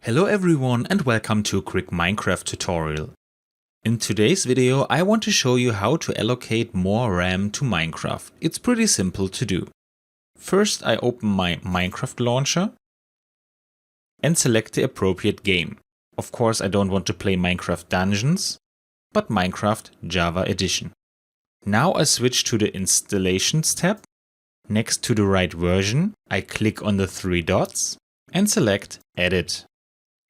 Hello everyone and welcome to a quick Minecraft tutorial. In today's video I want to show you how to allocate more RAM to Minecraft. It's pretty simple to do. First I open my Minecraft launcher and select the appropriate game. Of course I don't want to play Minecraft Dungeons, but Minecraft Java Edition. Now I switch to the Installations tab. Next to the right version I click on the three dots and select Edit.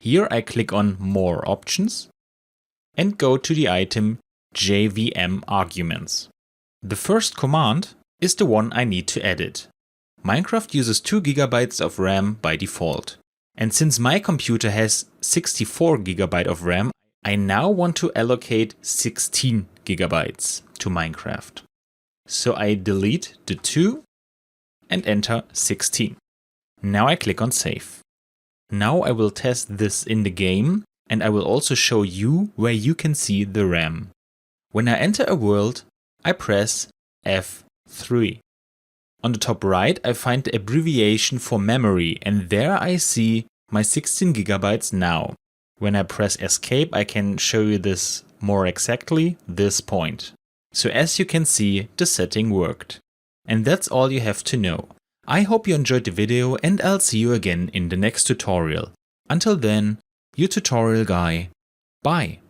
Here I click on More Options and go to the item JVM Arguments. The first command is the one I need to edit. Minecraft uses 2 GB of RAM by default. And since my computer has 64 GB of RAM, I now want to allocate 16 GB to Minecraft. So I delete the 2 and enter 16. Now I click on Save. Now I will test this in the game and I will also show you where you can see the RAM. When I enter a world, I press F3. On the top right I find the abbreviation for memory and there I see my 16 GB now. When I press Escape I can show you this more exactly, this point. So as you can see, the setting worked. And that's all you have to know. I hope you enjoyed the video and I'll see you again in the next tutorial. Until then, your tutorial guy. Bye.